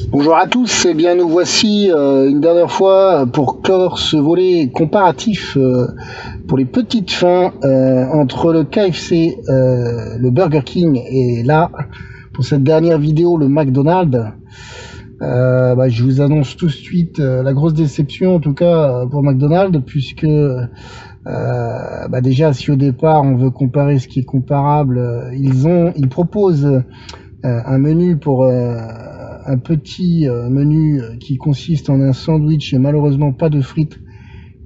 Bonjour à tous, et bien nous voici une dernière fois pour clore ce volet comparatif pour les petites fins entre le KFC, le Burger King et là, pour cette dernière vidéo, le McDonald's. Je vous annonce tout de suite la grosse déception, en tout cas pour McDonald's, puisque déjà si au départ on veut comparer ce qui est comparable, ils proposent un menu pour un petit menu qui consiste en un sandwich et malheureusement pas de frites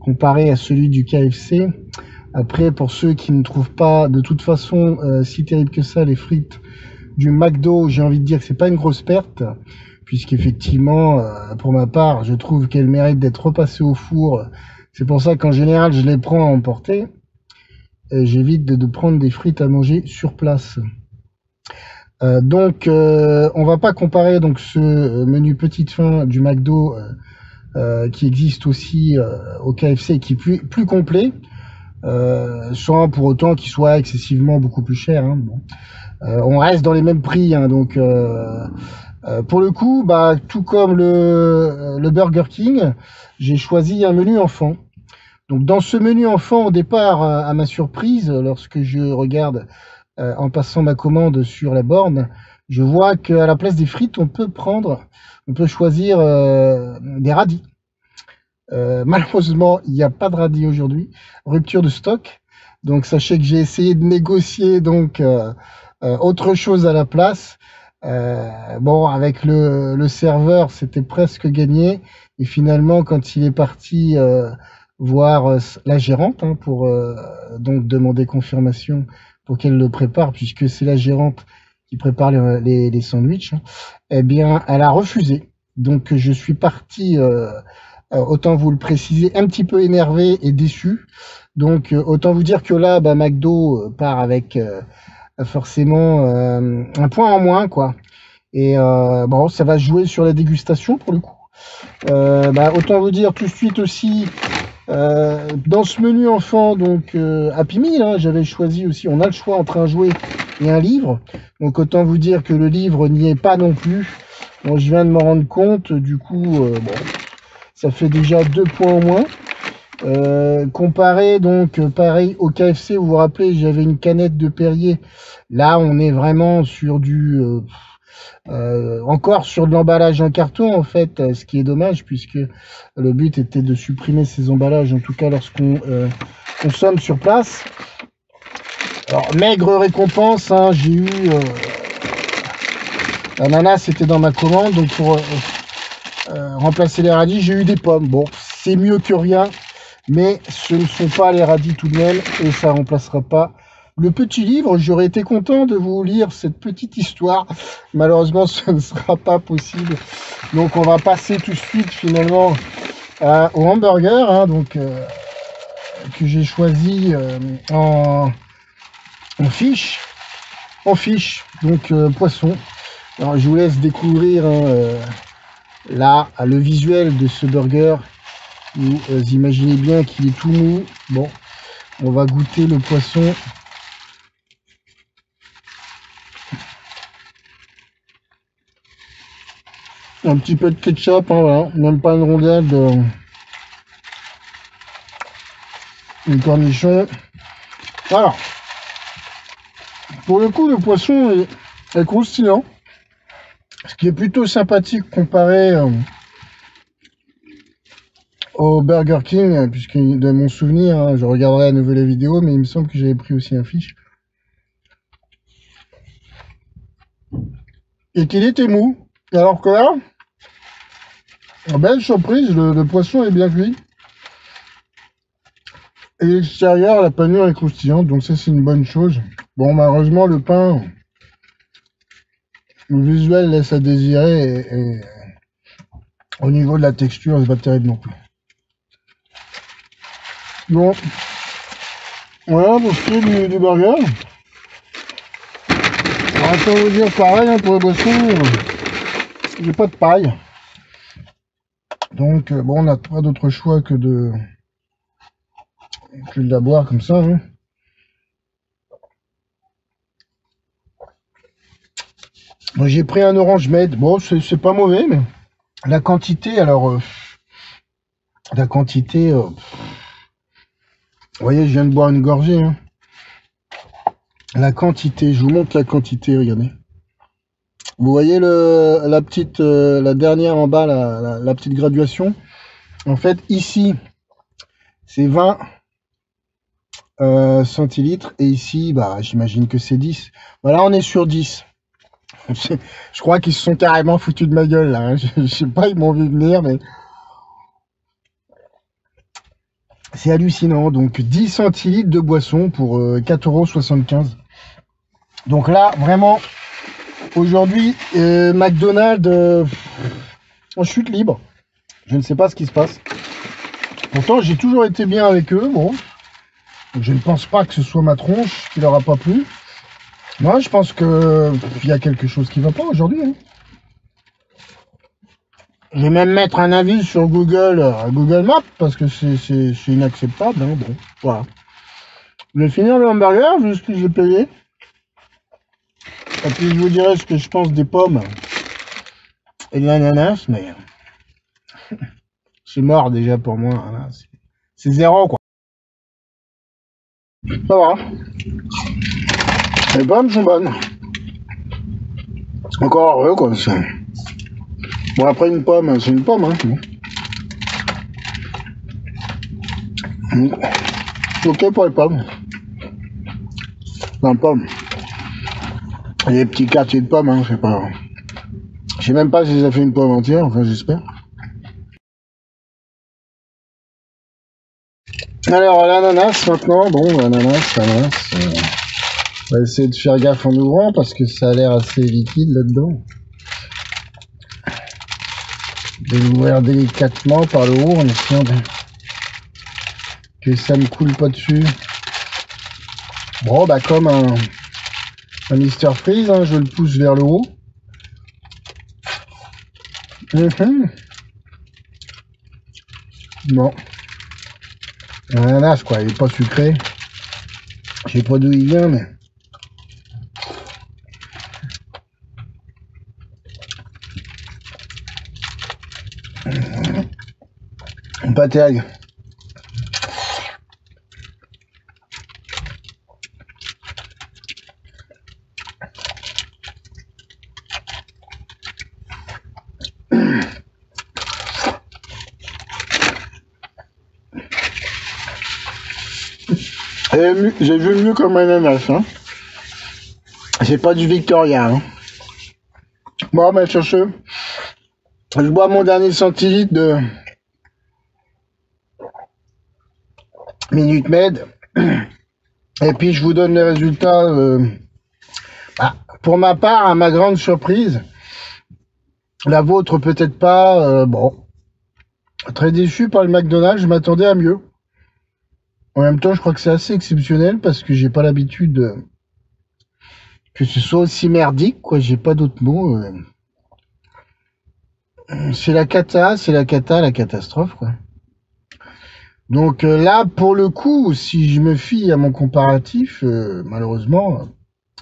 comparé à celui du KFC. Après, pour ceux qui ne trouvent pas de toute façon si terrible que ça les frites du McDo, j'ai envie de dire que c'est pas une grosse perte, puisqu'effectivement, pour ma part, je trouve qu'elles méritent d'être repassées au four. C'est pour ça qu'en général, je les prends à emporter. Et j'évite de prendre des frites à manger sur place. On va pas comparer donc ce menu petite faim du McDo qui existe aussi au KFC, qui est plus complet, sans pour autant qu'il soit excessivement beaucoup plus cher. Hein. Bon. On reste dans les mêmes prix, hein, donc pour le coup, tout comme le Burger King, j'ai choisi un menu enfant. Donc dans ce menu enfant, au départ, à ma surprise, lorsque je regarde en passant ma commande sur la borne, je vois qu'à la place des frites, on peut choisir des radis. Malheureusement, il n'y a pas de radis aujourd'hui, rupture de stock. Donc sachez que j'ai essayé de négocier autre chose à la place. Avec le serveur, c'était presque gagné. Et finalement, quand il est parti voir la gérante pour donc demander confirmation pour qu'elle le prépare, puisque c'est la gérante qui prépare les sandwichs, eh bien, elle a refusé. Donc, je suis parti, autant vous le préciser, un petit peu énervé et déçu. Donc, autant vous dire que là, McDo part avec forcément un point en moins, quoi. Et ça va jouer sur la dégustation pour le coup. Autant vous dire tout de suite aussi, dans ce menu enfant, donc Happy Meal, hein, j'avais choisi aussi, on a le choix entre un jouet et un livre. Donc autant vous dire que le livre n'y est pas non plus. Bon, je viens de m'en rendre compte, du coup, ça fait déjà 2 points en moins. Comparé donc pareil au KFC, vous vous rappelez, j'avais une canette de Perrier. Là, on est vraiment sur encore sur de l'emballage en carton en fait, ce qui est dommage puisque le but était de supprimer ces emballages, en tout cas lorsqu'on consomme sur place. Alors maigre récompense, hein, j'ai eu l'ananas, c'était dans ma commande, donc pour remplacer les radis, j'ai eu des pommes. Bon, c'est mieux que rien, mais ce ne sont pas les radis tout de même et ça remplacera pas le petit livre. J'aurais été content de vous lire cette petite histoire. Malheureusement, ce ne sera pas possible. Donc, on va passer tout de suite finalement au hamburger, hein, que j'ai choisi en fiche. En fiche, donc poisson. Alors, je vous laisse découvrir là le visuel de ce burger. Vous imaginez bien qu'il est tout mou. Bon, on va goûter le poisson. Un petit peu de ketchup, hein, voilà. Même pas une rondelle une cornichon. Alors, pour le coup, le poisson est croustillant, ce qui est plutôt sympathique comparé au Burger King, puisque de mon souvenir, hein, je regarderai à nouveau les vidéos, mais il me semble que j'avais pris aussi un fiche. Et qu'il était mou. Alors que là, belle surprise, le poisson est bien cuit. Et l'extérieur, la panure est croustillante, donc ça c'est une bonne chose. Bon, malheureusement, le pain, le visuel laisse à désirer et au niveau de la texture, c'est pas terrible non plus. Bon, voilà pour ce qui est du burger. Alors, autant vous dire pareil, hein, pour les boissons, j'ai pas de paille. Donc, on n'a pas d'autre choix que de la boire comme ça. Hein. Donc, j'ai pris un Orange Med. Bon, c'est pas mauvais, mais la quantité, alors, la quantité, vous voyez, je viens de boire une gorgée, hein. La quantité, je vous montre la quantité, regardez. Vous voyez la petite, la dernière en bas, la petite graduation. En fait, ici, c'est 20 centilitres, et ici, bah, j'imagine que c'est 10. Voilà, on est sur 10. Je crois qu'ils se sont carrément foutus de ma gueule, là, hein. Je sais pas, ils m'ont vu venir, mais c'est hallucinant. Donc, 10 centilitres de boisson pour 4,75 €. Donc là, vraiment, aujourd'hui, McDonald's en chute libre. Je ne sais pas ce qui se passe. Pourtant, j'ai toujours été bien avec eux. Bon, donc, je ne pense pas que ce soit ma tronche qui leur a pas plu. Moi, je pense que il y a quelque chose qui va pas aujourd'hui, hein. Je vais même mettre un avis sur Google Maps parce que c'est inacceptable, hein. Bon, voilà. Je vais finir le hamburger, vu ce que j'ai payé. Et puis je vous dirai ce que je pense des pommes et de l'ananas, mais c'est mort déjà pour moi, hein. C'est 0, quoi. Ça va. Les pommes sont bonnes. Encore heureux, quoi. Bon, après une pomme, c'est une pomme, hein. Ok pour les pommes. Non, pommes. Il y a des petits quartiers de pommes, hein, je sais pas. Je sais même pas si ça fait une pomme entière, enfin j'espère. Alors l'ananas maintenant, bon l'ananas, on va essayer de faire gaffe en ouvrant parce que ça a l'air assez liquide là-dedans. Je vais l'ouvrir délicatement par le haut en essayant que ça ne coule pas dessus. Bon bah comme un Mr Freeze, hein, je le pousse vers le haut. Bon. L'ananas, quoi, il est pas sucré. Je sais pas d'où il vient, mais... Pas terrible. J'ai vu mieux comme ananas, hein. C'est pas du Victoria, hein. Bon, bah, sur ce, je bois mon dernier centilitre de Minute Med. Et puis, je vous donne les résultats. Pour ma part, à ma grande surprise, la vôtre peut-être pas, bon, très déçu par le McDonald's, je m'attendais à mieux. En même temps, je crois que c'est assez exceptionnel parce que j'ai pas l'habitude que ce soit aussi merdique, quoi. J'ai pas d'autres mots. C'est la catastrophe, quoi. Donc là, pour le coup, si je me fie à mon comparatif, malheureusement,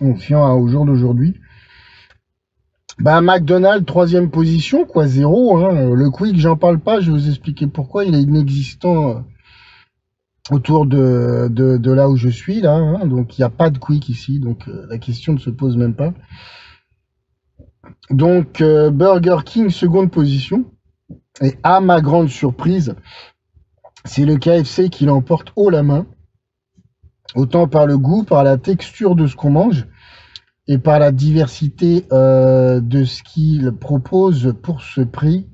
en fiant au jour d'aujourd'hui, bah McDonald's, 3e position, quoi, 0, hein. Le Quick, j'en parle pas, je vais vous expliquer pourquoi, il est inexistant autour de là où je suis, là, hein. Donc il n'y a pas de Quick ici, donc la question ne se pose même pas. Donc Burger King, 2e position, et à ma grande surprise, c'est le KFC qui l'emporte haut la main, autant par le goût, par la texture de ce qu'on mange, et par la diversité de ce qu'il propose pour ce prix.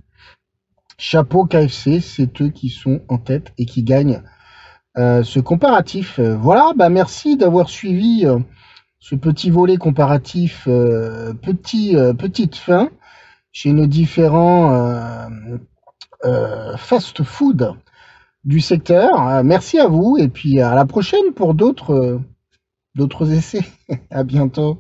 Chapeau KFC, c'est eux qui sont en tête et qui gagnent ce comparatif. Voilà, bah merci d'avoir suivi ce petit volet comparatif, petite fin, chez nos différents fast-food du secteur. Merci à vous et puis à la prochaine pour d'autres essais. À bientôt.